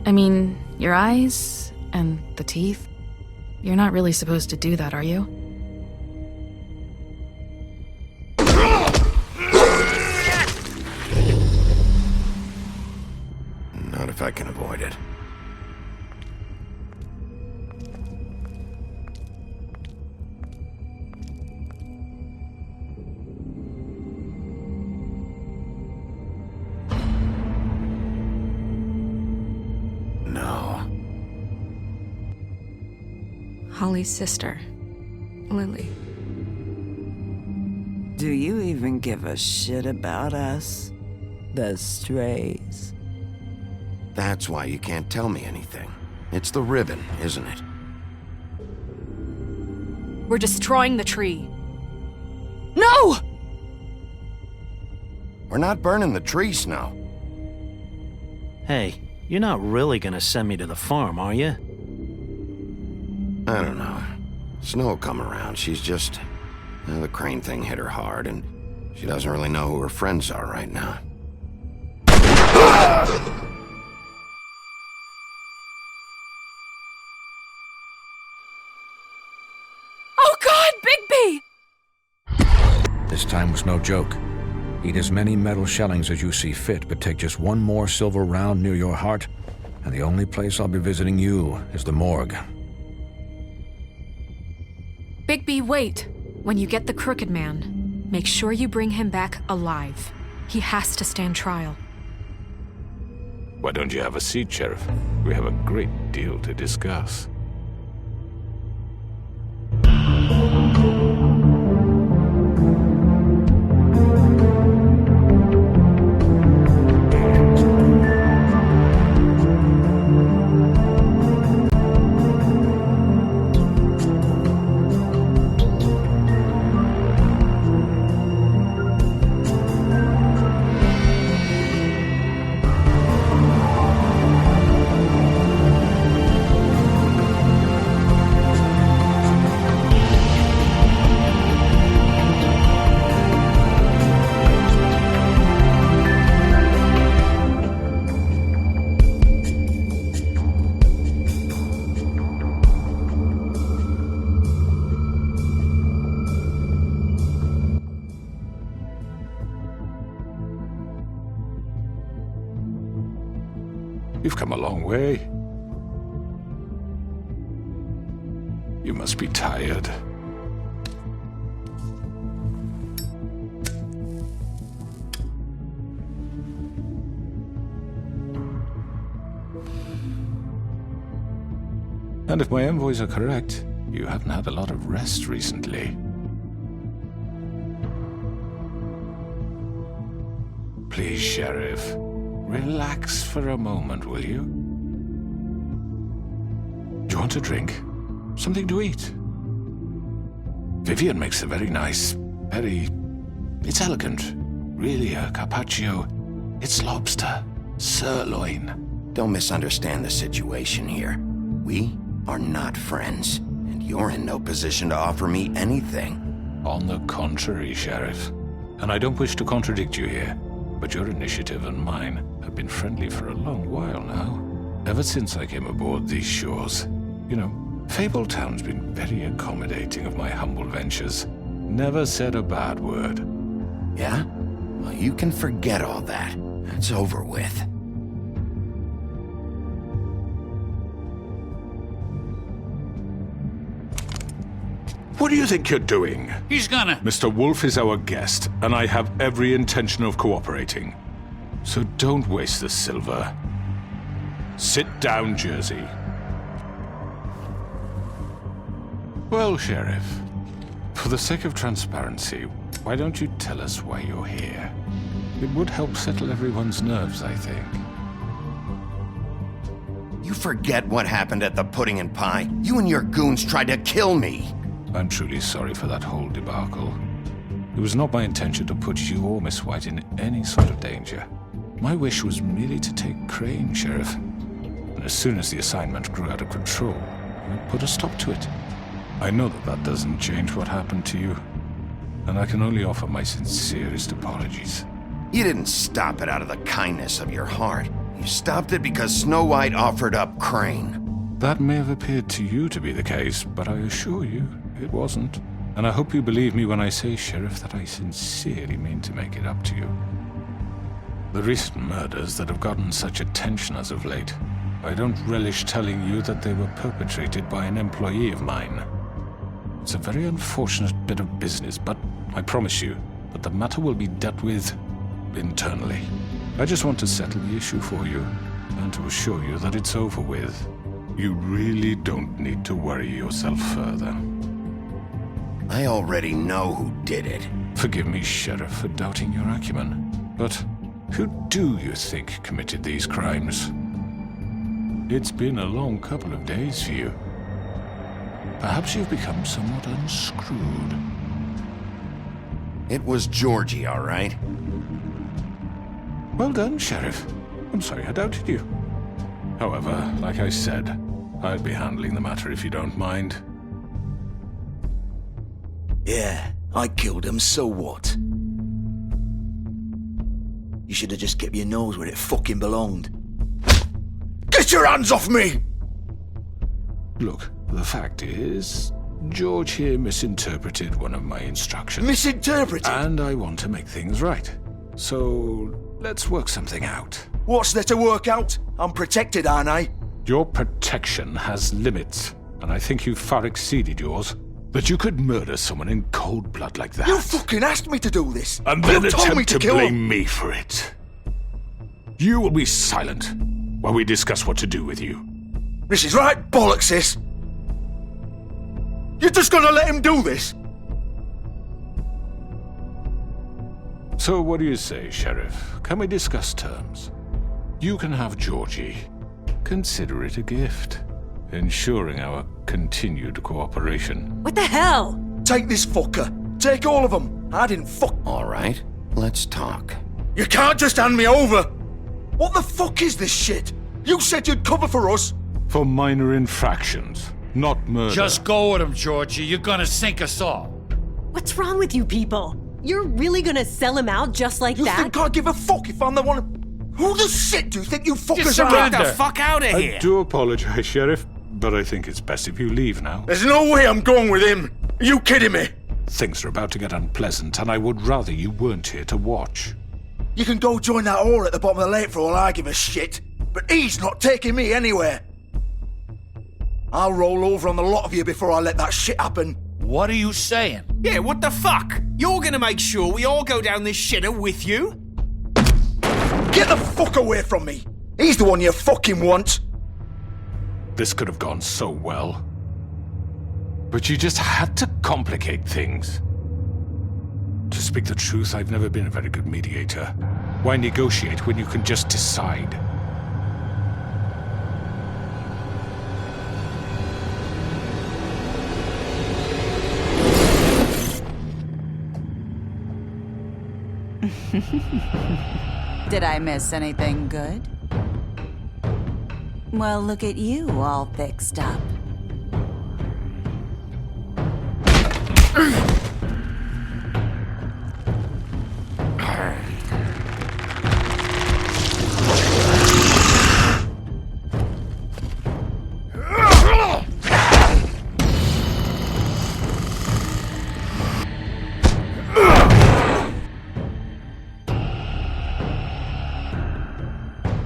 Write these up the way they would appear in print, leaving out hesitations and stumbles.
I mean, your eyes and the teeth. You're not really supposed to do that, are you? Not if I can avoid it. Holly's sister, Lily. Do you even give a shit about us? The strays? That's why you can't tell me anything. It's the ribbon, isn't it? We're destroying the tree. No! We're not burning the tree, Snow. Hey, you're not really gonna send me to the farm, are you? I don't know. Snow will come around. She's just... the crane thing hit her hard, and she doesn't really know who her friends are right now. Oh God, Bigby! This time was no joke. Eat as many metal shellings as you see fit, but take just one more silver round near your heart, and the only place I'll be visiting you is the morgue. Bigby, wait. When you get the Crooked Man, make sure you bring him back alive. He has to stand trial. Why don't you have a seat, Sheriff? We have a great deal to discuss. You've come a long way. You must be tired. And if my envoys are correct, you haven't had a lot of rest recently. Please, Sheriff. Relax for a moment, will you? Do you want a drink? Something to eat? Vivian makes a very nice, it's elegant. Really a carpaccio. It's lobster, sirloin. Don't misunderstand the situation here. We are not friends, and you're in no position to offer me anything. On the contrary, Sheriff. And I don't wish to contradict you here, but your initiative and mine have been friendly for a long while now. Ever since I came aboard these shores. You know, Fabletown's been very accommodating of my humble ventures. Never said a bad word. Yeah? Well, you can forget all that. It's over with. What do you think you're doing? He's gonna... Mr. Wolf is our guest, and I have every intention of cooperating. So don't waste the silver. Sit down, Jersey. Well, Sheriff, for the sake of transparency, why don't you tell us why you're here? It would help settle everyone's nerves, I think. You forget what happened at the Pudding and Pie. You and your goons tried to kill me. I'm truly sorry for that whole debacle. It was not my intention to put you or Miss White in any sort of danger. My wish was merely to take Crane, Sheriff. And as soon as the assignment grew out of control, I put a stop to it. I know that that doesn't change what happened to you, and I can only offer my sincerest apologies. You didn't stop it out of the kindness of your heart. You stopped it because Snow White offered up Crane. That may have appeared to you to be the case, but I assure you it wasn't. And I hope you believe me when I say, Sheriff, that I sincerely mean to make it up to you. The recent murders that have gotten such attention as of late, I don't relish telling you that they were perpetrated by an employee of mine. It's a very unfortunate bit of business, but I promise you that the matter will be dealt with internally. I just want to settle the issue for you, and to assure you that it's over with. You really don't need to worry yourself further. I already know who did it. Forgive me, Sheriff, for doubting your acumen, but who do you think committed these crimes? It's been a long couple of days for you. Perhaps you've become somewhat unscrewed. It was Georgie, all right? Well done, Sheriff. I'm sorry I doubted you. However, like I said, I'll be handling the matter if you don't mind. Yeah, I killed him, so what? You should have just kept your nose where it fucking belonged. Get your hands off me! Look, the fact is, George here misinterpreted one of my instructions. Misinterpreted? And I want to make things right. So, let's work something out. What's there to work out? I'm protected, aren't I? Your protection has limits, and I think you've far exceeded yours. That you could murder someone in cold blood like that. You fucking asked me to do this! And then you told me attempt to kill blame him. me for it. You will be silent while we discuss what to do with you. This is right bollocks, sis. You're just gonna let him do this? So what do you say, Sheriff? Can we discuss terms? You can have Georgie. Consider it a gift, ensuring our continued cooperation. What the hell? Take this fucker. Take all of them. I didn't fuck. All right, let's talk. You can't just hand me over. What the fuck is this shit? You said you'd cover for us. For minor infractions, not murder. Just go with him, Georgie. You're gonna sink us all. What's wrong with you people? You're really gonna sell him out just like You that? think I give a fuck if I'm the one? Who the shit do you think you fuckers surrender. are? Get the fuck out of I do apologize, Sheriff, but I think it's best if you leave now. There's no way I'm going with him. Are you kidding me? Things are about to get unpleasant, and I would rather you weren't here to watch. You can go join that whore at the bottom of the lake for all I give a shit. But he's not taking me anywhere. I'll roll over on the lot of you before I let that shit happen. What are you saying? Yeah, what the fuck? You're gonna make sure we all go down this shitter with you? Get the fuck away from me! He's the one you fucking want! This could have gone so well. But you just had to complicate things. To speak the truth, I've never been a very good mediator. Why negotiate when you can just decide? Did I miss anything good? Well, look at you, all fixed up.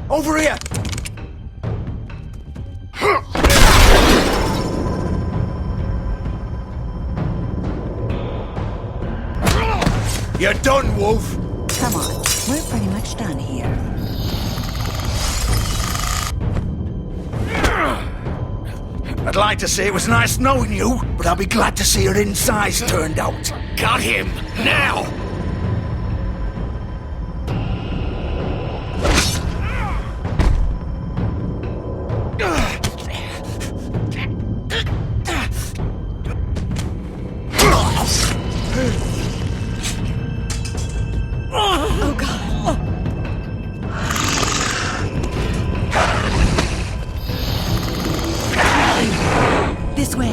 Over here! You're done, Wolf! Come on, we're pretty much done here. I'd like to say it was nice knowing you, but I'll be glad to see your insides turned out. Got him! Now! Oh god. This way.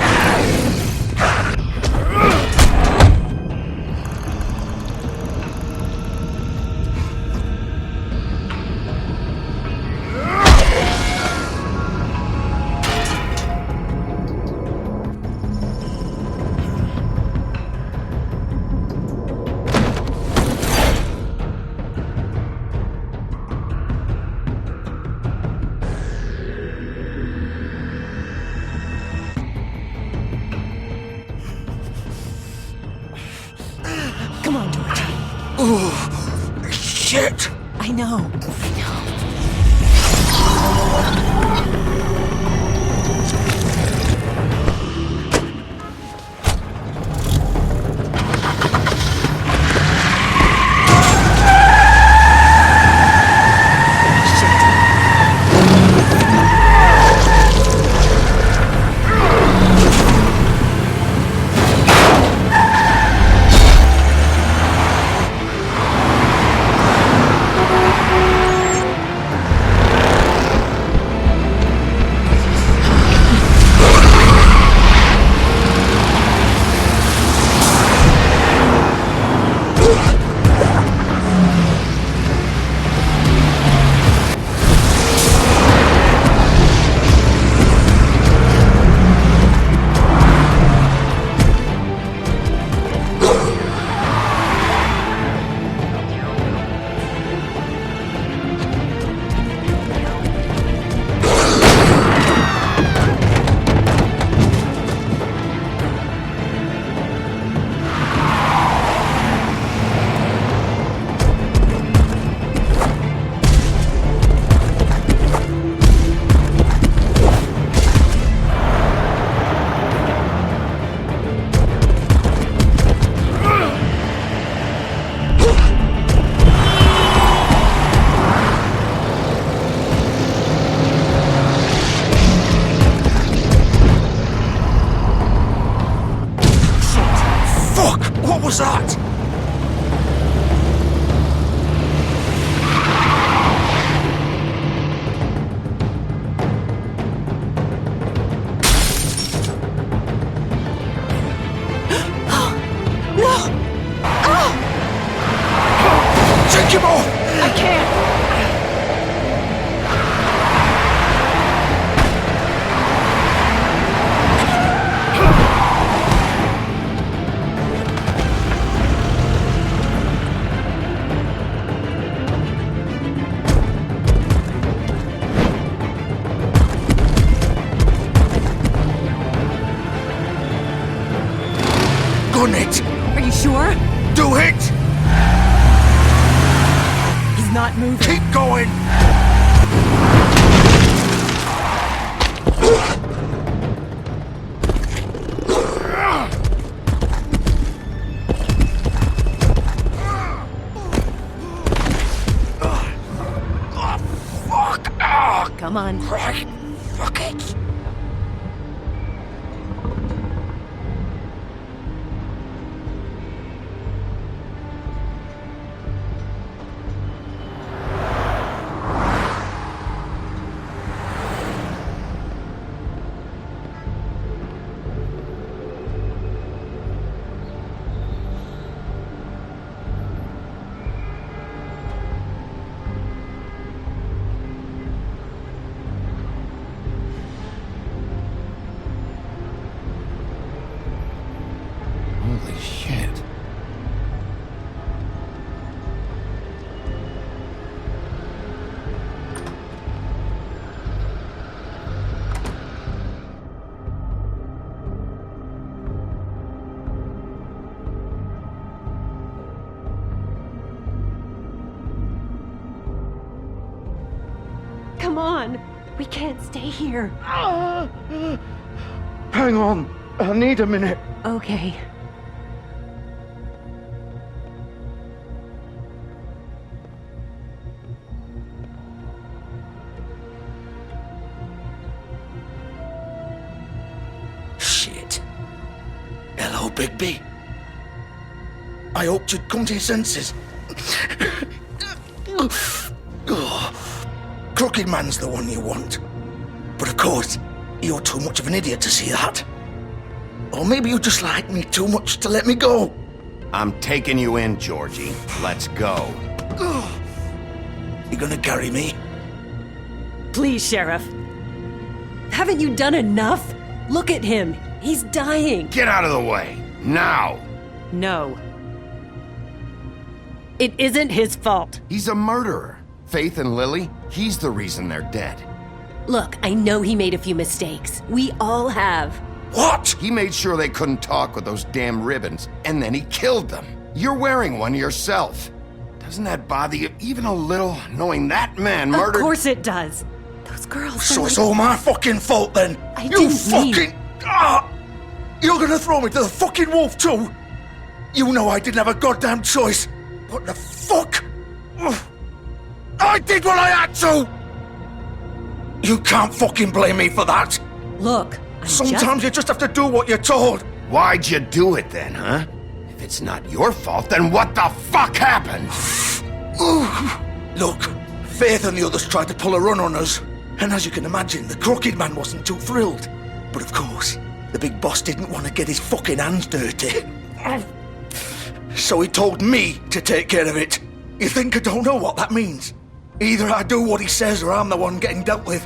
Oh, shit! I know. What was that? Take him off! I can't! Gun it! Are you sure? Do it! He's not moving. Keep going! Come on. Right. Fuck it. Holy shit. Come on. We can't stay here. Hang on. I need a minute. Okay. Shit. Hello, Bigby. I hoped you'd come to your senses. Crooked Man's the one you want. But of course, you're too much of an idiot to see that. Or maybe you just like me too much to let me go. I'm taking you in, Georgie. Let's go. You gonna carry me? Please, Sheriff. Haven't you done enough? Look at him. He's dying. Get out of the way. Now. No. It isn't his fault. He's a murderer. Faith and Lily, he's the reason they're dead. Look, I know he made a few mistakes. We all have. What? He made sure they couldn't talk with those damn ribbons, and then he killed them. You're wearing one yourself. Doesn't that bother you even a little, knowing that man murdered... Of course it does. Those girls... So it's all my fucking fault then? You fucking... You're gonna throw me to the fucking wolf too? You know I didn't have a goddamn choice. What the fuck? I did what I had to! You can't fucking blame me for that. Look, sometimes you just have to do what you're told. Why'd you do it then, huh? If it's not your fault, then what the fuck happened? Look, Faith and the others tried to pull a run on us. And as you can imagine, the crooked man wasn't too thrilled. But of course, the big boss didn't want to get his fucking hands dirty. So he told me to take care of it. You think I don't know what that means? Either I do what he says or I'm the one getting dealt with.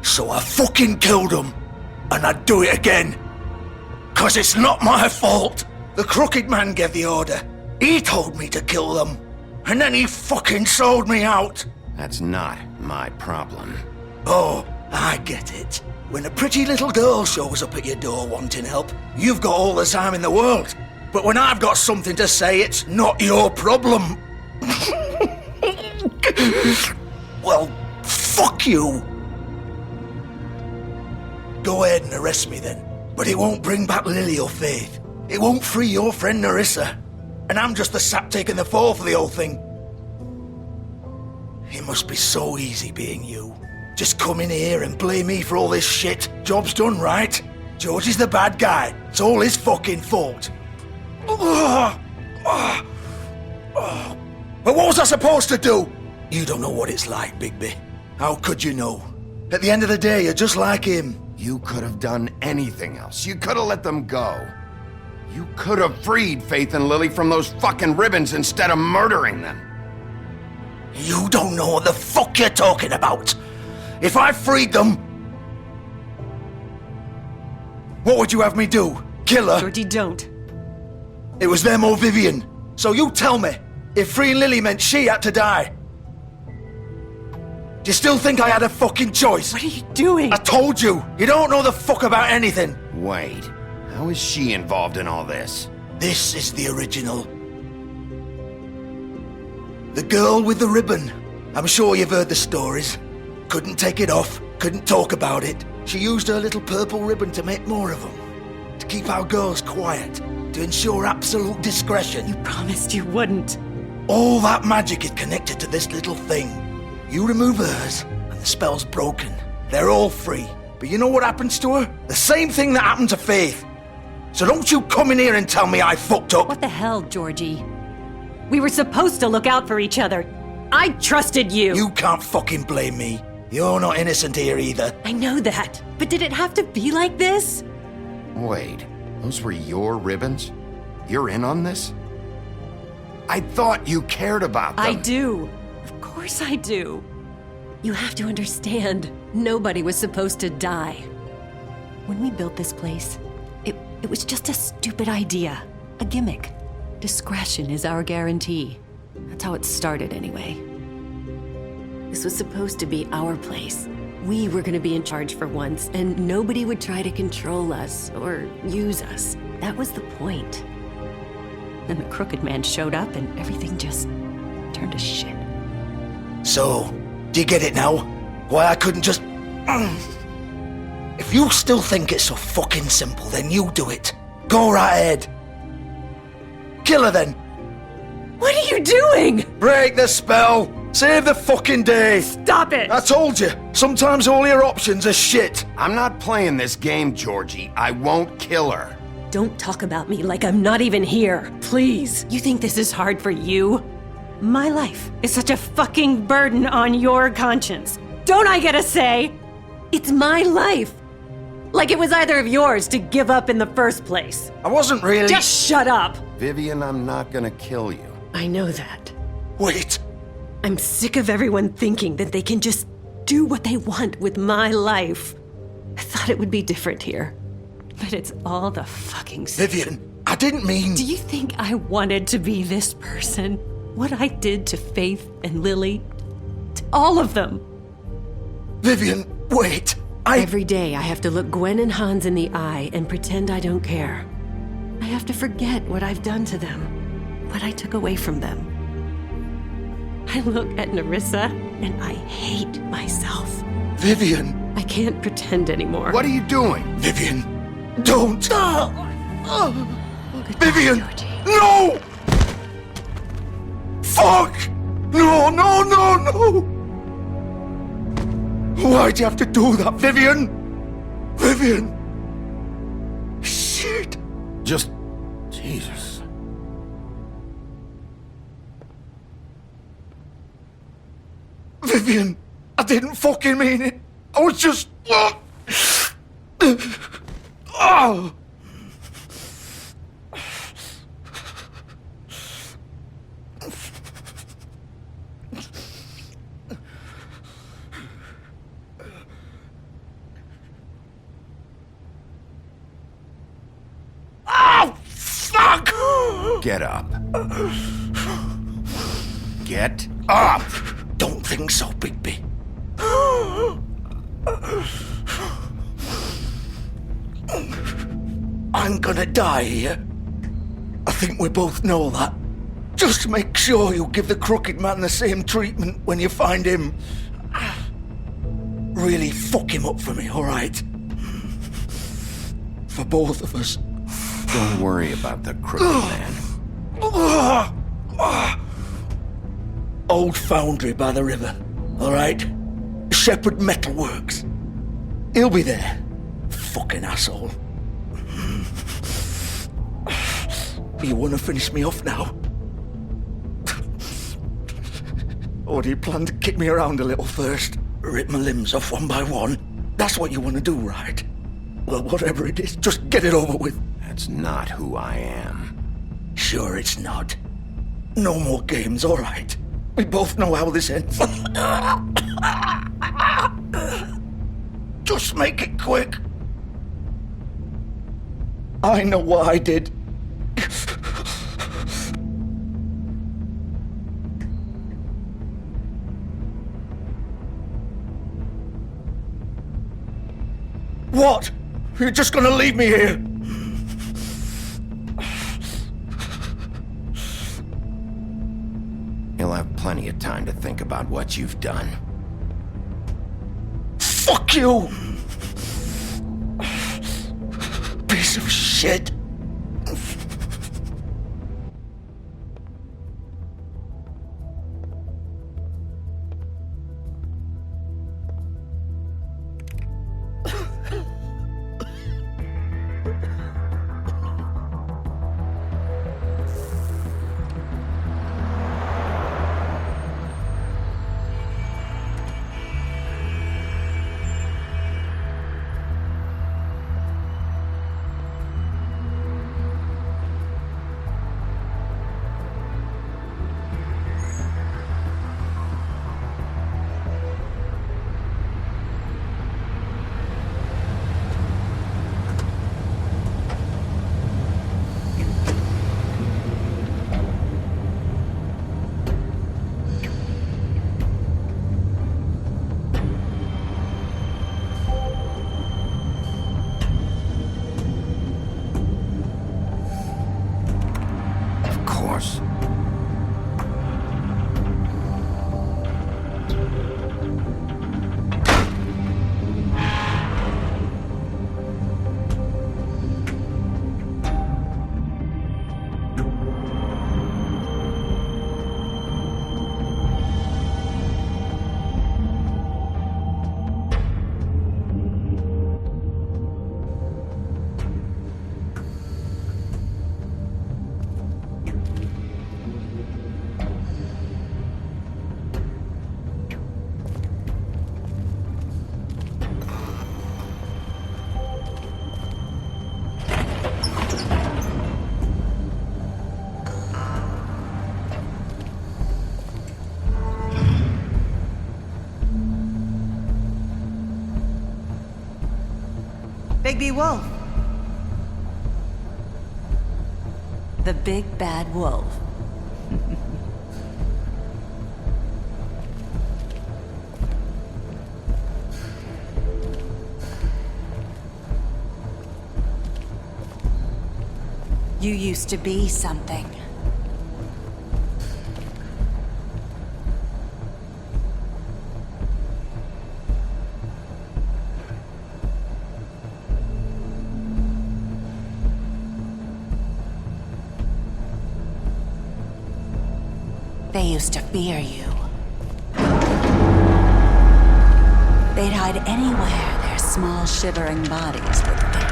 So I fucking killed him. And I'd do it again. 'Cause it's not my fault. The crooked man gave the order. He told me to kill them. And then he fucking sold me out. That's not my problem. Oh, I get it. When a pretty little girl shows up at your door wanting help, you've got all the time in the world. But when I've got something to say, it's not your problem. Well, fuck you. Go ahead and arrest me then. But it won't bring back Lily or Faith. It won't free your friend Nerissa. And I'm just the sap taking the fall for the whole thing. It must be so easy being you. Just come in here and blame me for all this shit. Job's done, right? George is the bad guy. It's all his fucking fault. But what was I supposed to do? You don't know what it's like, Bigby. How could you know? At the end of the day, you're just like him. You could have done anything else. You could have let them go. You could have freed Faith and Lily from those fucking ribbons instead of murdering them. You don't know what the fuck you're talking about. If I freed them... What would you have me do? Kill her? Georgie, don't. It was them or Vivian. So you tell me, if freeing Lily meant she had to die, do you still think I had a fucking choice? What are you doing? I told you, you don't know the fuck about anything. Wait, how is she involved in all this? This is the original. The girl with the ribbon. I'm sure you've heard the stories. Couldn't take it off, couldn't talk about it. She used her little purple ribbon to make more of them. To keep our girls quiet. To ensure absolute discretion. You promised you wouldn't. All that magic is connected to this little thing. You remove hers, and the spell's broken. They're all free. But you know what happens to her? The same thing that happened to Faith. So don't you come in here and tell me I fucked up. What the hell, Georgie? We were supposed to look out for each other. I trusted you. You can't fucking blame me. You're not innocent here either. I know that. But did it have to be like this? Wait, those were your ribbons? You're in on this? I thought you cared about them. I do. Of course I do. You have to understand, nobody was supposed to die. When we built this place, it was just a stupid idea. A gimmick. Discretion is our guarantee. That's how it started anyway. This was supposed to be our place. We were gonna be in charge for once, and nobody would try to control us or use us. That was the point. Then the crooked man showed up and everything just turned to shit. So, do you get it now? Why I couldn't just... If you still think it's so fucking simple, then you do it. Go right ahead. Kill her then. What are you doing? Break the spell. Save the fucking day. Stop it. I told you, sometimes all your options are shit. I'm not playing this game, Georgie. I won't kill her. Don't talk about me like I'm not even here. Please. You think this is hard for you? My life is such a fucking burden on your conscience. Don't I get a say? It's my life. Like it was either of yours to give up in the first place. I wasn't really... Just shut up. Vivian, I'm not gonna kill you. I know that. Wait. I'm sick of everyone thinking that they can just do what they want with my life. I thought it would be different here. But it's all the fucking same. Vivian, I didn't mean... Do you think I wanted to be this person? What I did to Faith and Lily? To all of them? Vivian, wait. Every day I have to look Gwen and Hans in the eye and pretend I don't care. I have to forget what I've done to them. what I took away from them. I look at Nerissa and I hate myself. Vivian! I can't pretend anymore. What are you doing? Vivian, don't! Goodbye, Vivian! Georgie. No! Fuck! No, no, no, no! Why'd you have to do that, Vivian? Vivian! Shit! Just... Jesus. Vivian, I didn't fucking mean it. I was just... Oh! Fuck! Get up. Get up! Don't think so, Bigby. I'm gonna die here. I think we both know that. Just make sure you give the crooked man the same treatment when you find him. Really fuck him up for me, alright? For both of us. Don't worry about the crooked man. Old foundry by the river, alright? Shepherd Metalworks. He'll be there. Fucking asshole. You want to finish me off now? Or do you plan to kick me around a little first? Rip my limbs off one by one? That's what you want to do, right? Well, whatever it is, just get it over with. That's not who I am. Sure it's not. No more games, all right? We both know how this ends. Just make it quick. I know what I did. What? You're just gonna leave me here? You'll have plenty of time to think about what you've done. Fuck you! Piece of shit. Bigby Wolf. The big bad wolf. You used to be something. They used to fear you. They'd hide anywhere their small, shivering bodies would fit.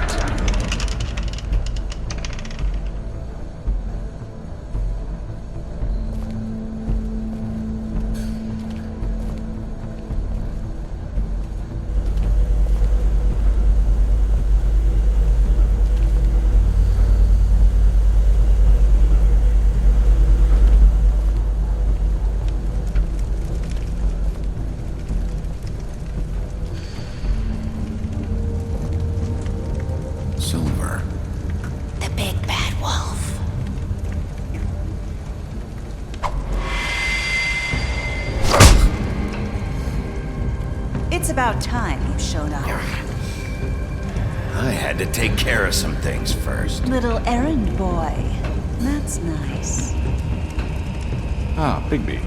Silver. The big bad wolf. It's about time you showed up. I had to take care of some things first. Little errand boy. That's nice. Ah, Bigby.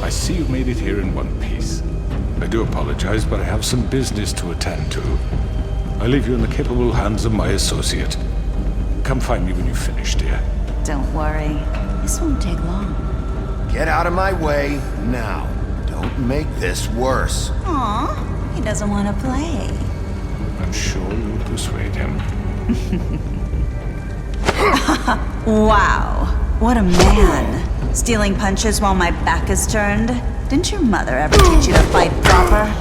I see you've made it here in one piece. I do apologize, but I have some business to attend to. I leave you in the capable hands of my associate. Come find me when you finish, dear. Don't worry. This won't take long. Get out of my way now. Don't make this worse. Aw, he doesn't want to play. I'm sure you'll persuade him. Wow, what a man. Stealing punches while my back is turned? Didn't your mother ever teach you to fight proper?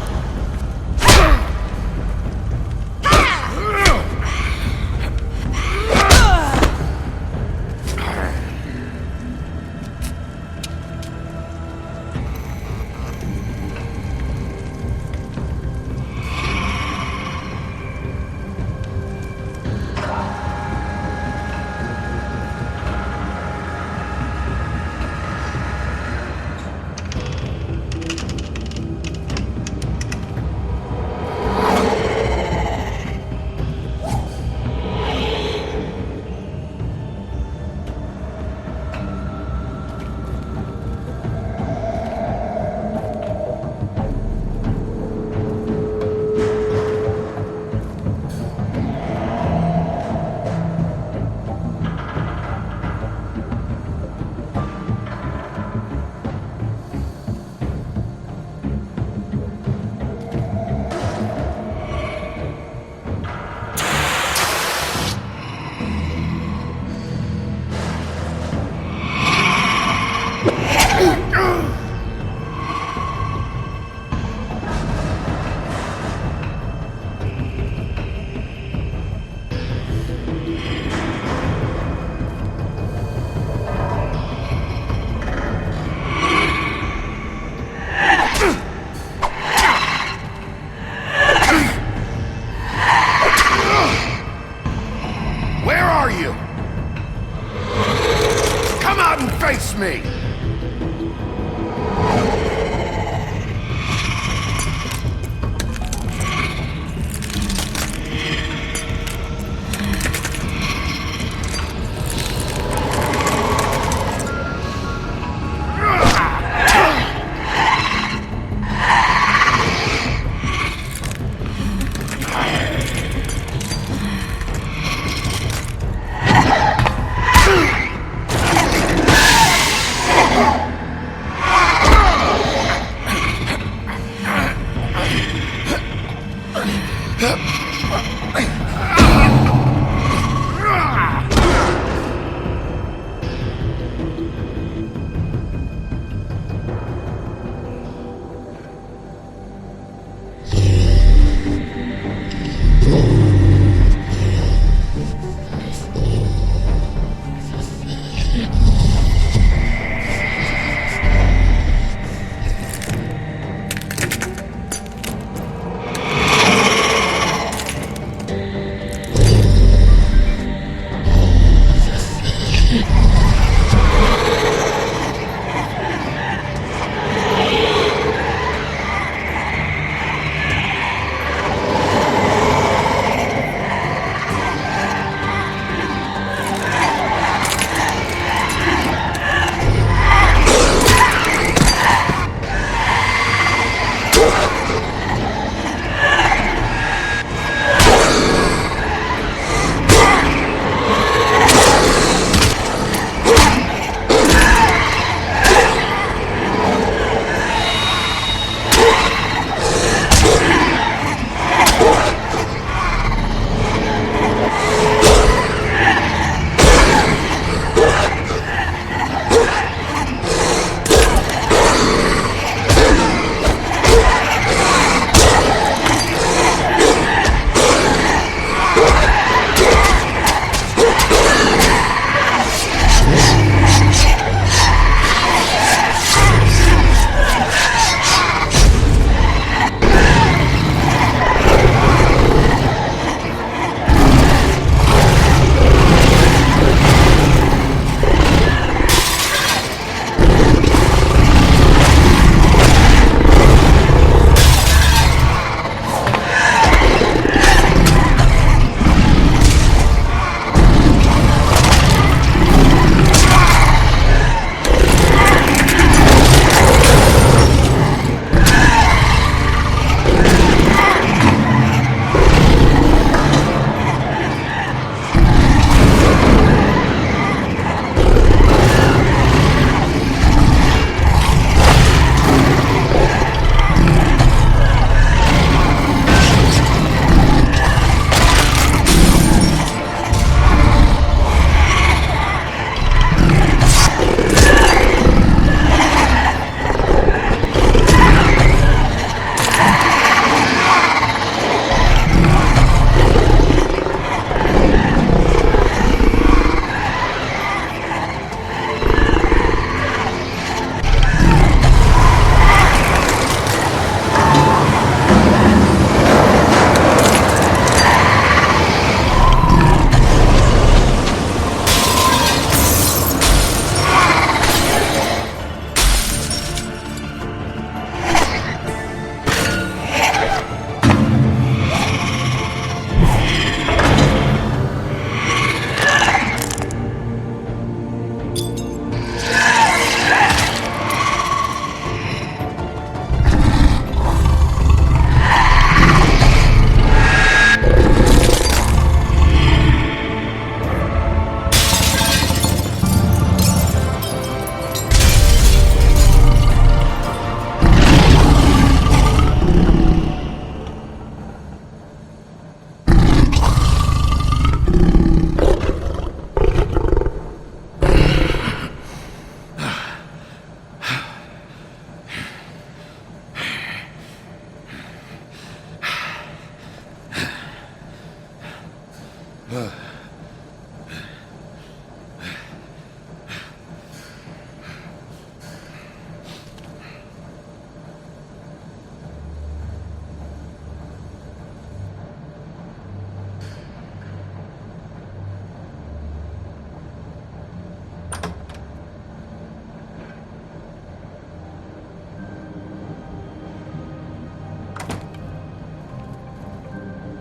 me!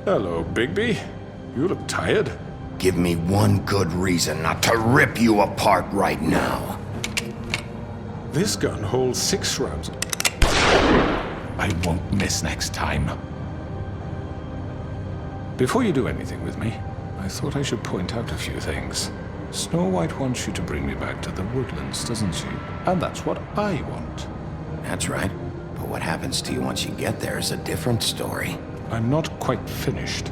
Hello, Bigby. You look tired. Give me one good reason not to rip you apart right now. This gun holds 6 rounds. I won't miss next time. Before you do anything with me, I thought I should point out a few things. Snow White wants you to bring me back to the woodlands, doesn't she? And that's what I want. That's right. But what happens to you once you get there is a different story. I'm not quite finished.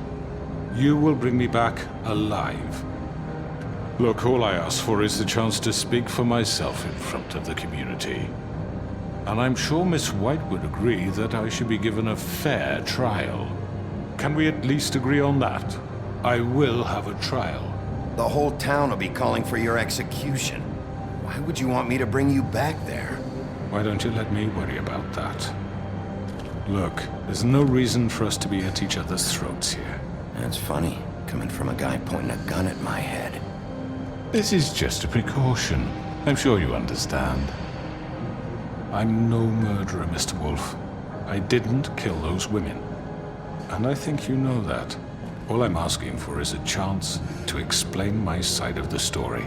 You will bring me back alive. Look, all I ask for is the chance to speak for myself in front of the community. And I'm sure Miss White would agree that I should be given a fair trial. Can we at least agree on that? I will have a trial. The whole town will be calling for your execution. Why would you want me to bring you back there? Why don't you let me worry about that? Look, there's no reason for us to be at each other's throats here. That's funny, coming from a guy pointing a gun at my head. This is just a precaution. I'm sure you understand. I'm no murderer, Mr. Wolf. I didn't kill those women. And I think you know that. All I'm asking for is a chance to explain my side of the story.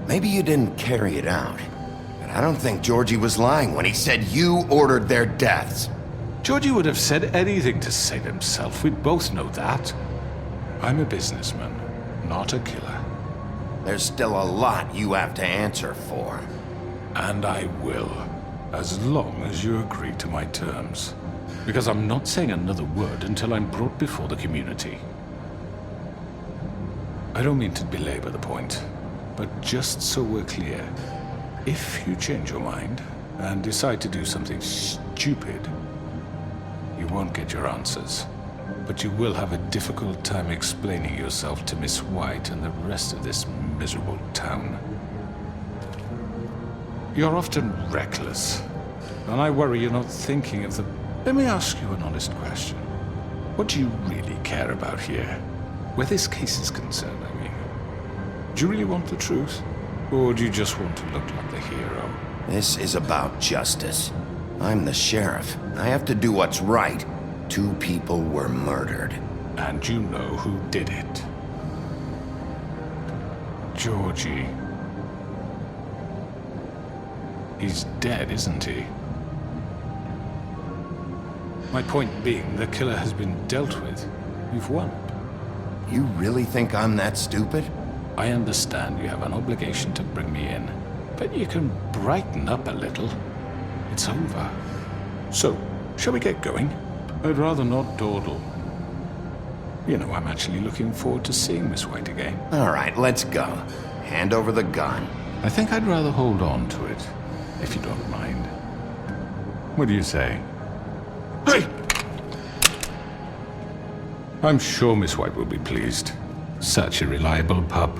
Maybe you didn't carry it out, but I don't think Georgie was lying when he said you ordered their deaths. Georgie would have said anything to save himself. We both know that. I'm a businessman, not a killer. There's still a lot you have to answer for. And I will, as long as you agree to my terms. Because I'm not saying another word until I'm brought before the community. I don't mean to belabor the point, but just so we're clear, if you change your mind and decide to do something stupid, you won't get your answers. But you will have a difficult time explaining yourself to Miss White and the rest of this miserable town. You're often reckless, and I worry you're not thinking of the... Let me ask you an honest question. What do you really care about here? Where this case is concerned, I mean. Do you really want the truth? Or do you just want to look like the hero? This is about justice. I'm the sheriff. I have to do what's right. 2 people were murdered. And you know who did it. Georgie. He's dead, isn't he? My point being, the killer has been dealt with. You've won. You really think I'm that stupid? I understand you have an obligation to bring me in, but you can brighten up a little. It's over. So, shall we get going? I'd rather not dawdle. You know, I'm actually looking forward to seeing Miss White again. All right, let's go. Hand over the gun. I think I'd rather hold on to it, if you don't mind. What do you say? Hey! I'm sure Miss White will be pleased. Such a reliable pup.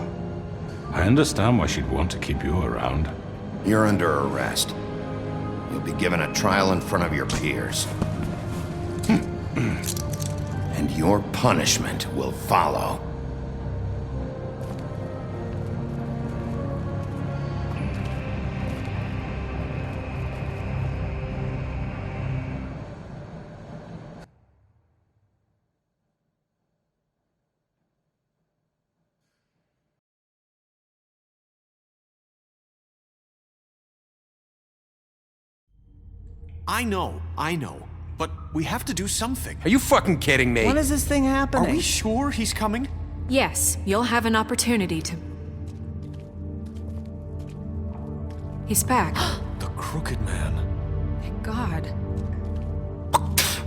I understand why she'd want to keep you around. You're under arrest. You'll be given a trial in front of your peers. And your punishment will follow. I know. But we have to do something. Are you fucking kidding me? When is this thing happening? Are we sure he's coming? Yes, you'll have an opportunity to... He's back. The Crooked Man. Thank God.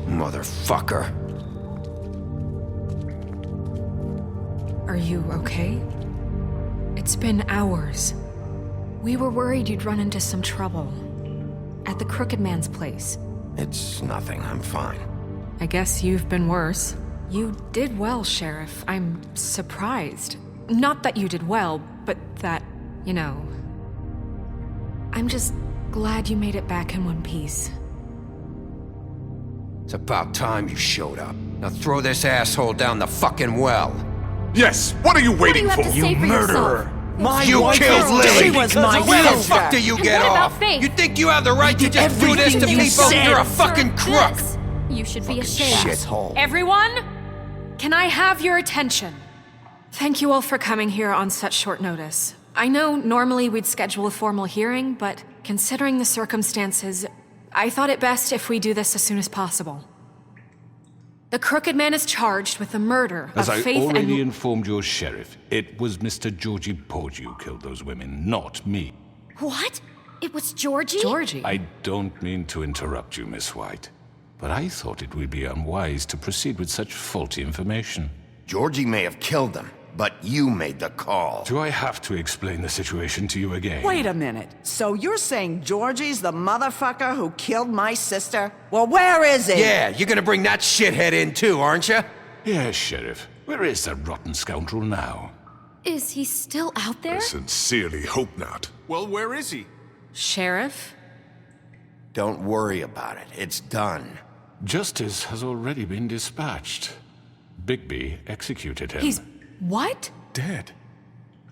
Motherfucker. Are you okay? It's been hours. We were worried you'd run into some trouble. At the Crooked Man's place. It's nothing, I'm fine. I guess you've been worse. You did well, Sheriff. I'm surprised. Not that you did well, but that, you know... I'm just glad you made it back in one piece. It's about time you showed up. Now throw this asshole down the fucking well. Yes, what are you waiting for? You murderer! You killed Lily! She was my Where the fuck do you get off? You think you have the right to just do this to people? You're a fucking crook! You should be ashamed. Shithole. Everyone, can I have your attention? Thank you all for coming here on such short notice. I know normally we'd schedule a formal hearing, but considering the circumstances, I thought it best if we do this as soon as possible. The Crooked Man is charged with the murder of Faith. As I Faith already informed your sheriff, it was Mr. Georgie Porgy who killed those women, not me. What? It was Georgie? Georgie? I don't mean to interrupt you, Miss White, but I thought it would be unwise to proceed with such faulty information. Georgie may have killed them, but you made the call. Do I have to explain the situation to you again? Wait a minute. So you're saying Georgie's the motherfucker who killed my sister? Well, where is he? Yeah, you're gonna bring that shithead in too, aren't you? Yes, Sheriff. Where is that rotten scoundrel now? Is he still out there? I sincerely hope not. Well, where is he? Sheriff? Don't worry about it. It's done. Justice has already been dispatched. Bigby executed him. He's... what? Dead.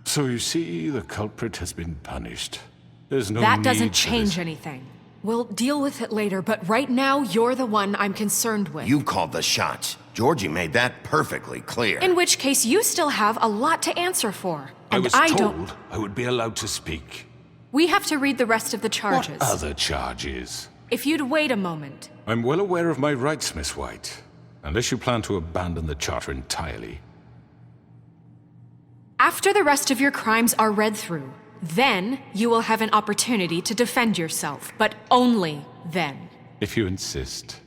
So you see, the culprit has been punished. There's no That need doesn't for change this. anything. We'll deal with it later, but right now, you're the one I'm concerned with. You called the shots. Georgie made that perfectly clear. In which case, you still have a lot to answer for. I And was don't... told I would be allowed to speak. We have to read the rest of the charges. What other charges? If you'd wait a moment. I'm well aware of my rights, Miss White. Unless you plan to abandon the charter entirely. After the rest of your crimes are read through, then you will have an opportunity to defend yourself, but only then. If you insist.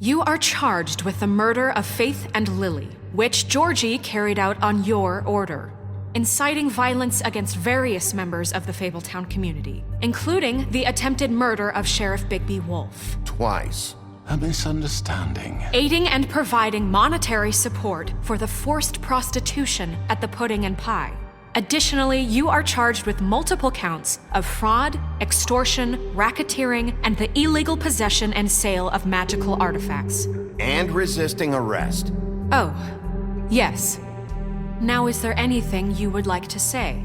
You are charged with the murder of Faith and Lily, which Georgie carried out on your order, inciting violence against various members of the Fabletown community, including the attempted murder of Sheriff Bigby Wolf. Twice. A misunderstanding. Aiding and providing monetary support for the forced prostitution at the Pudding and Pie. Additionally, you are charged with multiple counts of fraud, extortion, racketeering, and the illegal possession and sale of magical artifacts. And resisting arrest. Oh, yes. Now, is there anything you would like to say?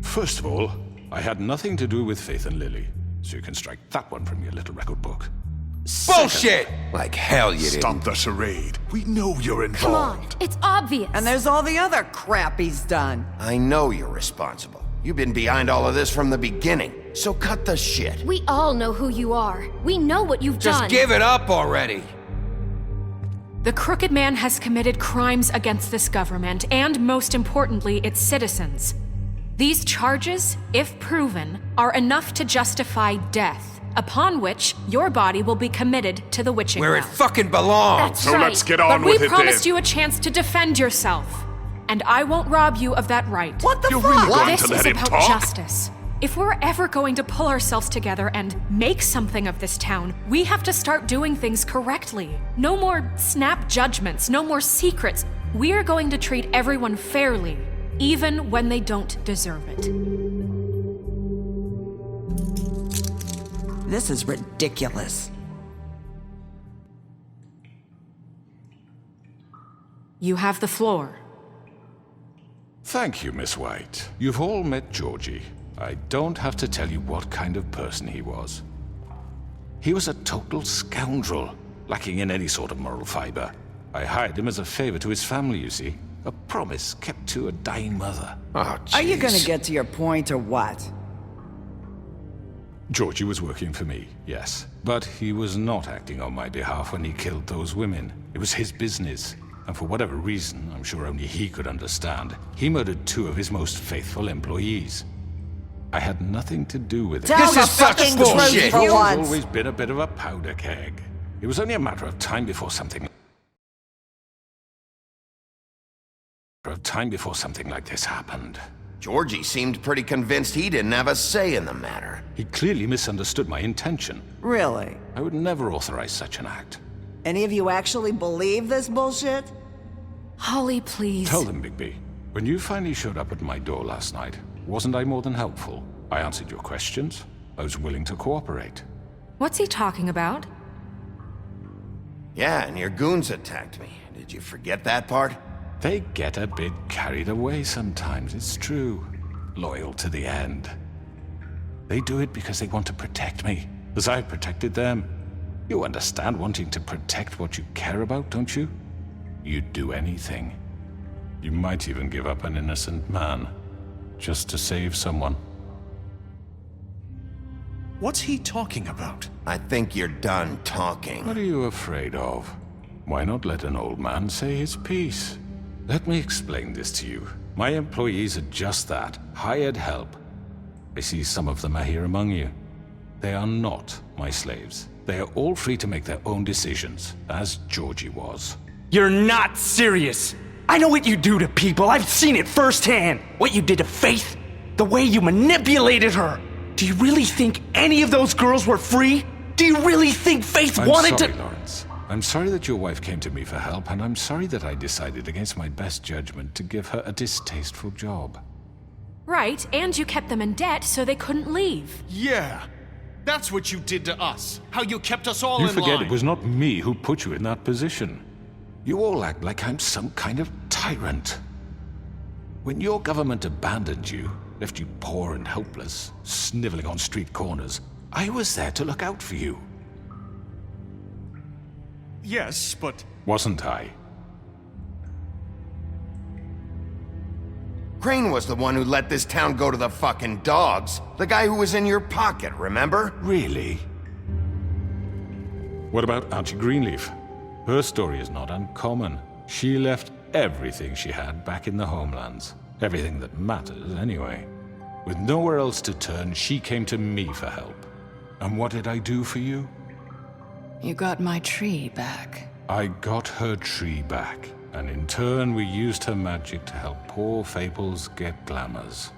First of all, I had nothing to do with Faith and Lily, so you can strike that one from your little record book. Bullshit! Like hell you didn't. Stop the charade. We know you're Come on, involved. it's obvious. And there's all the other crap he's done. I know you're responsible. You've been behind all of this from the beginning, so cut the shit. We all know who you are. We know what you've Just done. give it up already. The Crooked Man has committed crimes against this government, and most importantly, its citizens. These charges, if proven, are enough to justify death, upon which your body will be committed to the witching Where it well. fucking belongs. That's right. Let's get on But with we it promised then. you a chance to defend yourself, and I won't rob you of that right. What the You're fuck? really going This to let is him about talk? justice. If we're ever going to pull ourselves together and make something of this town, we have to start doing things correctly. No more snap judgments, no more secrets. We're going to treat everyone fairly, even when they don't deserve it. This is ridiculous. You have the floor. Thank you, Miss White. You've all met Georgie. I don't have to tell you what kind of person he was. He was a total scoundrel, lacking in any sort of moral fiber. I hired him as a favor to his family, you see. A promise kept to a dying mother. Oh, Are you gonna jeez. get to your point or what? Georgie was working for me, yes. But he was not acting on my behalf when he killed those women. It was his business. And for whatever reason, I'm sure only he could understand, he murdered 2 of his most faithful employees. I had nothing to do with it. Tell the fucking truth for He's once. always been a bit of a powder keg. It was only a matter of time before something like this happened. Georgie seemed pretty convinced he didn't have a say in the matter. He clearly misunderstood my intention. Really? I would never authorize such an act. Any of you actually believe this bullshit? Holly, please. Tell them, Bigby. When you finally showed up at my door last night, wasn't I more than helpful? I answered your questions. I was willing to cooperate. What's he talking about? Yeah, and your goons attacked me. Did you forget that part? They get a bit carried away sometimes, it's true. Loyal to the end. They do it because they want to protect me, as I've protected them. You understand wanting to protect what you care about, don't you? You'd do anything. You might even give up an innocent man, just to save someone. What's he talking about? I think you're done talking. What are you afraid of? Why not let an old man say his piece? Let me explain this to you. My employees are just that, hired help. I see some of them are here among you. They are not my slaves. They are all free to make their own decisions, as Georgie was. You're not serious! I know what you do to people, I've seen it firsthand! What you did to Faith, the way you manipulated her! Do you really think any of those girls were free? Do you really think Faith wanted to— to— Lawrence. I'm sorry that your wife came to me for help, and I'm sorry that I decided against my best judgment to give her a distasteful job. Right, and you kept them in debt so they couldn't leave. Yeah! That's what you did to us. How you kept us all in line. You forget it was not me who put you in that position. You all act like I'm some kind of tyrant. When your government abandoned you, left you poor and helpless, sniveling on street corners, I was there to look out for you. Yes, but... Wasn't I? Crane was the one who let this town go to the fucking dogs. The guy who was in your pocket, remember? Really? What about Auntie Greenleaf? Her story is not uncommon. She left everything she had back in the homelands. Everything that matters, anyway. With nowhere else to turn, she came to me for help. And what did I do for you? You got my tree back. I got her tree back. And in turn, we used her magic to help poor Fables get glamours.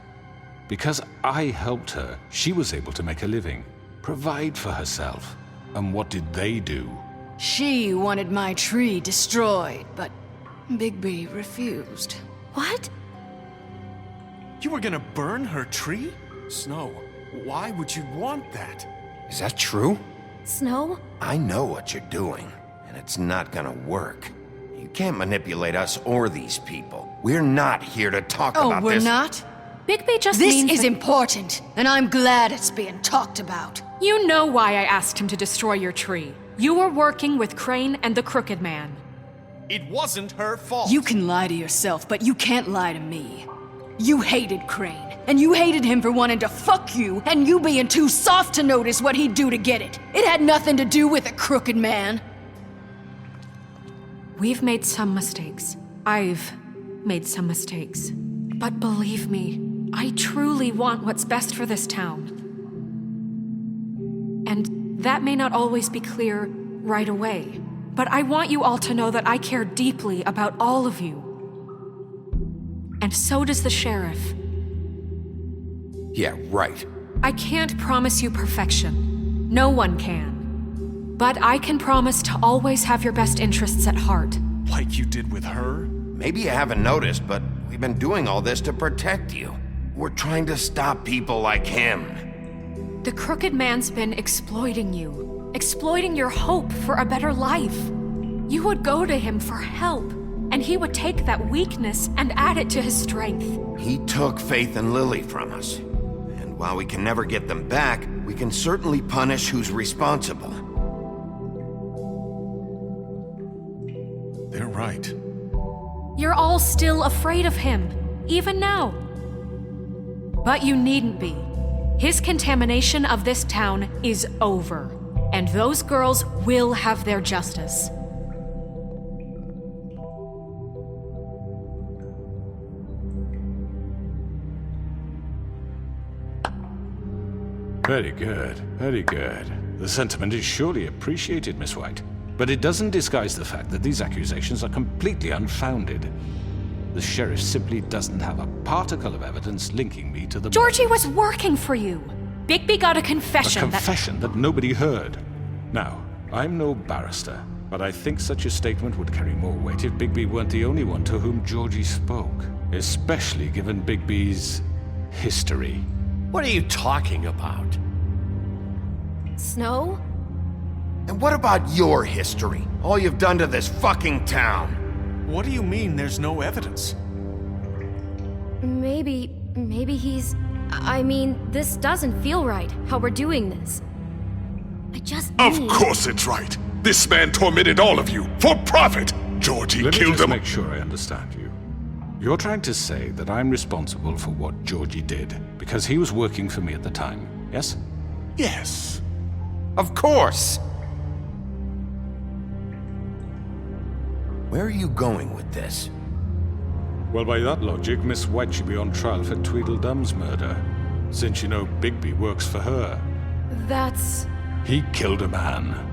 Because I helped her, she was able to make a living, provide for herself. And what did they do? She wanted my tree destroyed, but Bigby refused. What? You were gonna burn her tree? Snow, why would you want that? Is that true? Snow? I know what you're doing, and it's not gonna work. You can't manipulate us or these people. We're not here to talk about this. Oh, we're not? Bigby just This means is that— important, and I'm glad it's being talked about. You know why I asked him to destroy your tree. You were working with Crane and the Crooked Man. It wasn't her fault. You can lie to yourself, but you can't lie to me. You hated Crane, and you hated him for wanting to fuck you, and you being too soft to notice what he'd do to get it. It had nothing to do with a Crooked Man. We've made some mistakes. I've made some mistakes. But believe me, I truly want what's best for this town. And that may not always be clear right away, but I want you all to know that I care deeply about all of you. And so does the sheriff. Yeah, right. I can't promise you perfection. No one can. But I can promise to always have your best interests at heart. Like you did with her? Maybe you haven't noticed, but we've been doing all this to protect you. We're trying to stop people like him. The Crooked Man's been exploiting you. Exploiting your hope for a better life. You would go to him for help, and he would take that weakness and add it to his strength. He took Faith and Lily from us. And while we can never get them back, we can certainly punish who's responsible. They're right. You're all still afraid of him, even now. But you needn't be. His contamination of this town is over, and those girls will have their justice. Very good, very good. The sentiment is surely appreciated, Miss White. But it doesn't disguise the fact that these accusations are completely unfounded. The sheriff simply doesn't have a particle of evidence linking me to the— Georgie was working for you. Bigby got a confession. A confession that nobody heard. Now, I'm no barrister, but I think such a statement would carry more weight if Bigby weren't the only one to whom Georgie spoke. Especially given Bigby's history. What are you talking about? Snow? And what about your history? All you've done to this fucking town? What do you mean there's no evidence? Maybe he's... I mean, this doesn't feel right, how we're doing this. I just Of need... course it's right. This man tormented all of you for profit. Georgie Let me killed just him. make sure I understand you. You're trying to say that I'm responsible for what Georgie did because he was working for me at the time, yes? Yes. Of course. Where are you going with this? Well, by that logic, Miss White should be on trial for Tweedledum's murder, since you know Bigby works for her. That's... He killed a man.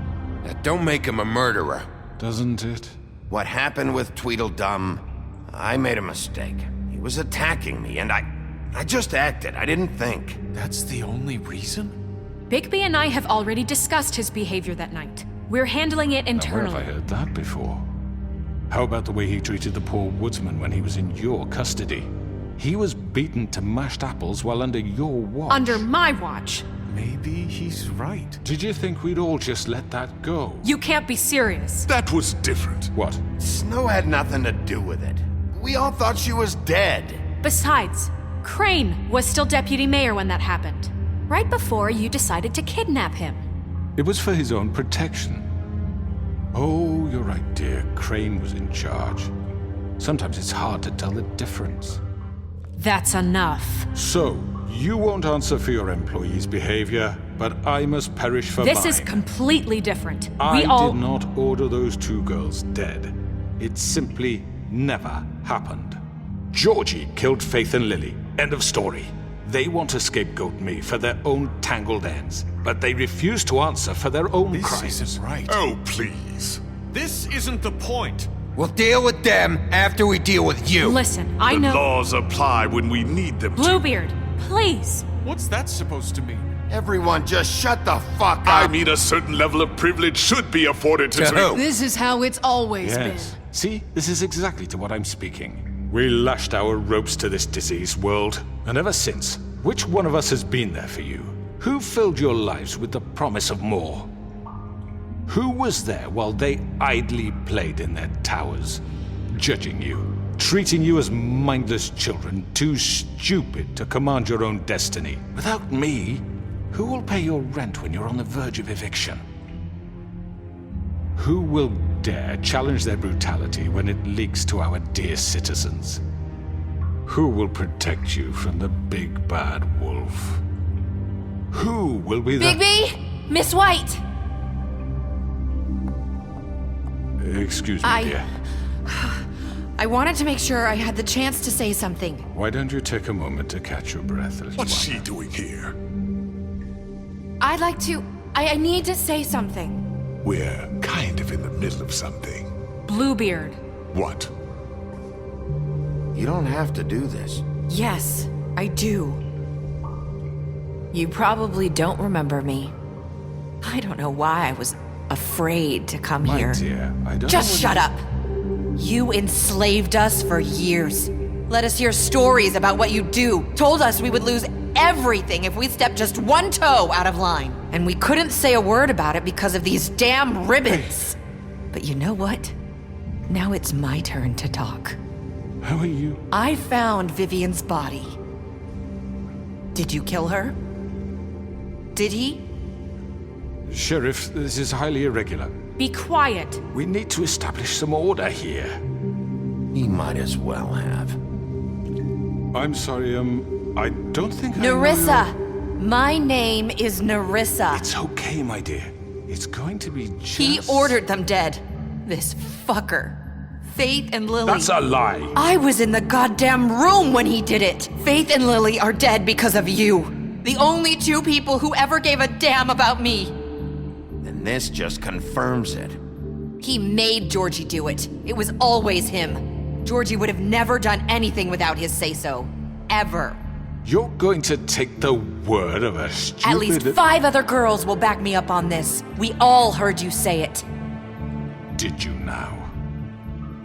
That don't make him a murderer. Doesn't it? What happened with Tweedledum, I made a mistake. He was attacking me, and I just acted. I didn't think. That's the only reason? Bigby and I have already discussed his behavior that night. We're handling it Now, internally. where have I heard that before? How about the way he treated the poor woodsman when he was in your custody? He was beaten to mashed apples while under your watch. Under my watch. Maybe he's right. Did you think we'd all just let that go? You can't be serious. That was different. What? Snow had nothing to do with it. We all thought she was dead. Besides, Crane was still deputy mayor when that happened. Right before you decided to kidnap him. It was for his own protection. Oh, you're right, dear. Crane was in charge. Sometimes it's hard to tell the difference. That's enough. So, you won't answer for your employees' behavior, but I must perish for This mine. is completely different. I We all... did not order those two girls dead. It simply never happened. Georgie killed Faith and Lily. End of story. They want to scapegoat me for their own tangled ends, but they refuse to answer for their own crimes. This isn't right. Oh, please. This isn't the point. We'll deal with them after we deal with you. Listen, I The know... laws apply when we need them to. Bluebeard, please. What's that supposed to mean? Everyone just shut the fuck up. I mean, a certain level of privilege should be afforded to... To who? This is how it's always Yes. been. See, this is exactly to what I'm speaking. We lashed our ropes to this diseased world, and ever since, which one of us has been there for you? Who filled your lives with the promise of more? Who was there while they idly played in their towers, judging you, treating you as mindless children, too stupid to command your own destiny? Without me, who will pay your rent when you're on the verge of eviction? Who will dare challenge their brutality when it leaks to our dear citizens? Who will protect you from the big bad wolf? Who will be the... Bigby! Miss White! Excuse me, dear. I wanted to make sure I had the chance to say something. Why don't you take a moment to catch your breath, little What's one? she doing here? I'd like to... I need to say something. We're kind of in the middle of something. Bluebeard. What? You don't have to do this. Yes, I do. You probably don't remember me. I don't know why I was afraid to come My here. dear, I don't Just know shut up. You enslaved us for years. Let us hear stories about what you do. Told us we would lose everything if we stepped just one toe out of line. And we couldn't say a word about it because of these damn ribbons. But you know what? Now it's my turn to talk. How are you? I found Vivian's body. Did you kill her? Did he? Sheriff, this is highly irregular. Be quiet. We need to establish some order here. He might as well have. I'm sorry, I don't think I know Nerissa! your- My name is Nerissa. It's okay, my dear. It's going to be just... He ordered them dead. This fucker. Faith and Lily. That's a lie. I was in the goddamn room when he did it. Faith and Lily are dead because of you. The only two people who ever gave a damn about me. And this just confirms it. He made Georgie do it. It was always him. Georgie would have never done anything without his say-so. Ever. You're going to take the word of a stupid... At least 5 other girls will back me up on this. We all heard you say it. Did you now?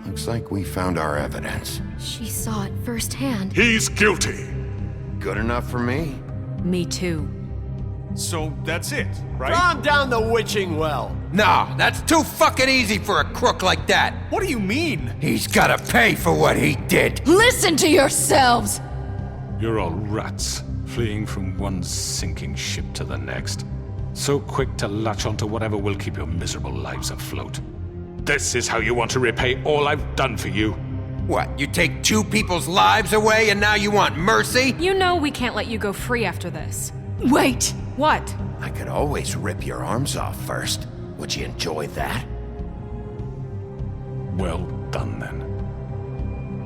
Looks like we found our evidence. She saw it firsthand. He's guilty. Good enough for me. Me too. So that's it, right? Calm down the witching well. Nah, that's too fucking easy for a crook like that. What do you mean? He's gotta pay for what he did. Listen to yourselves! You're all rats, fleeing from one sinking ship to the next. So quick to latch onto whatever will keep your miserable lives afloat. This is how you want to repay all I've done for you? What, you take 2 people's lives away and now you want mercy? You know we can't let you go free after this. Wait! What? I could always rip your arms off first. Would you enjoy that? Well done, then.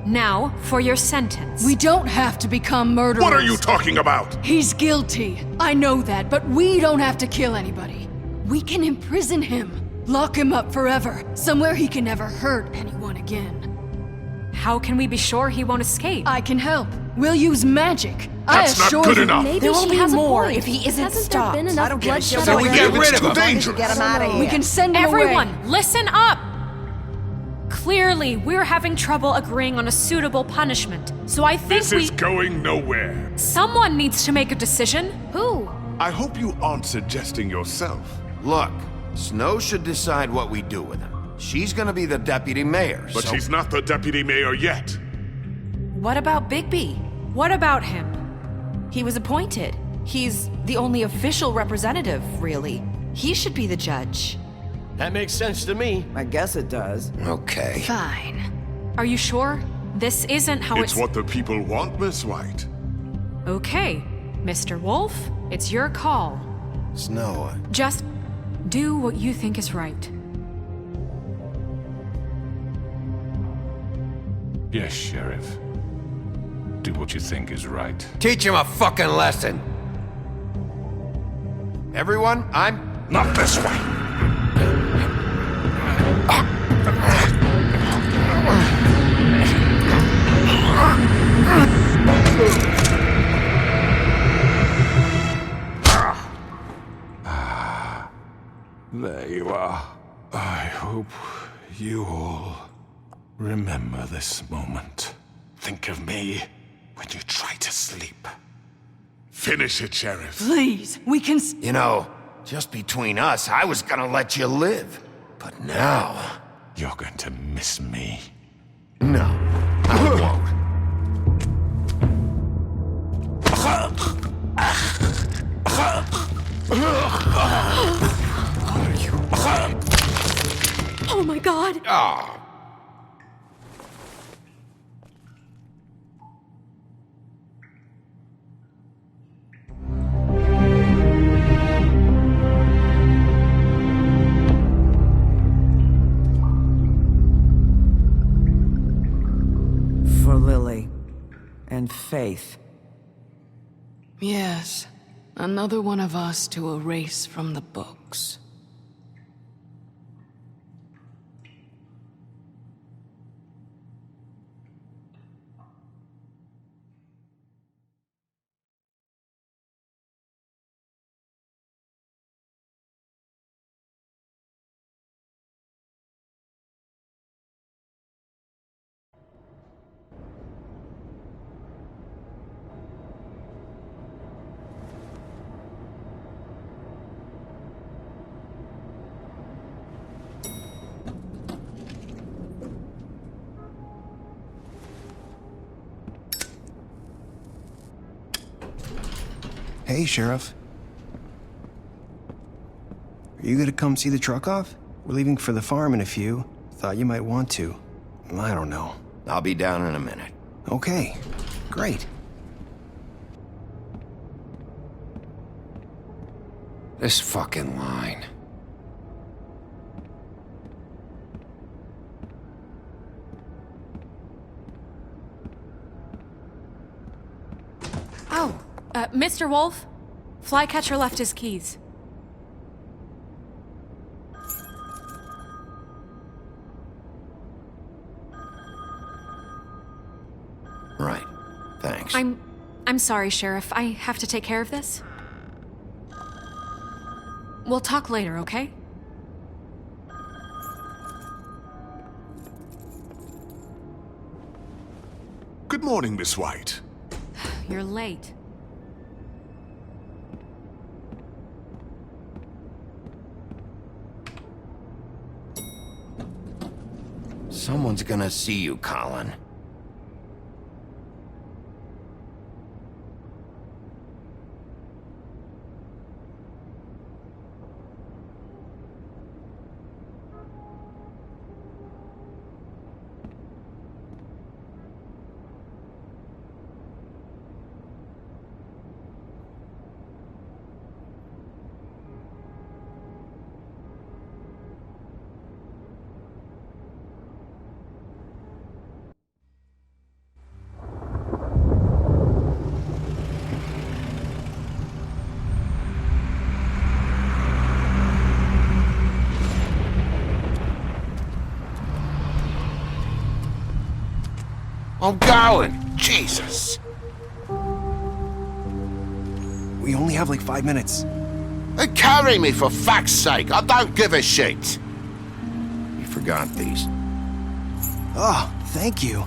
Now, for your sentence. We don't have to become murderers. What are you talking about? He's guilty. I know that, but we don't have to kill anybody. We can imprison him. Lock him up forever. Somewhere he can never hurt anyone again. How can we be sure he won't escape? I can help. We'll use magic. That's not good enough. Maybe There will she be has more a point. if he isn't Hasn't stopped. there been enough bloodshed So we already? get rid of him. Dangerous. Get him out of here. We can send him Everyone, away. listen up! Clearly, we're having trouble agreeing on a suitable punishment. So I think This is going nowhere. someone needs to make a decision. Who? I hope you aren't suggesting yourself. Look, Snow should decide what we do with him. She's gonna be the deputy mayor, But so... she's not the deputy mayor yet. What about Bigby? What about him? He was appointed. He's the only official representative, really. He should be the judge. That makes sense to me. I guess it does. Okay. Fine. Are you sure? This isn't how It's what the people want, Miss White. Okay, Mr. Wolf, it's your call. Snow, Just do what you think is right. Yes, Sheriff. Do what you think is right. Teach him a fucking lesson. everyone, I'm... Not this way. There you are. I hope you all remember this moment. Think of me when you try to sleep. Finish it, Sheriff. Please, we can... You know, just between us, I was gonna let you live. But now... You're going to miss me. No, I won't. Oh my god! Ah. For Lily and Faith. Yes, another one of us to erase from the books. Hey, Sheriff. Are you gonna come see the truck off? We're leaving for the farm in a few. Thought you might want to. I don't know. I'll be down in a minute. Okay, great. This fucking line. Oh, Mr. Wolf, Flycatcher left his keys. Right. Thanks. I'm sorry, Sheriff. I have to take care of this. We'll talk later, okay? Good morning, Miss White. You're late. Someone's gonna see you, Colin. I'm going. Jesus. We only have like 5 minutes. Then carry me for fuck's sake. I don't give a shit. You forgot these. Oh, thank you.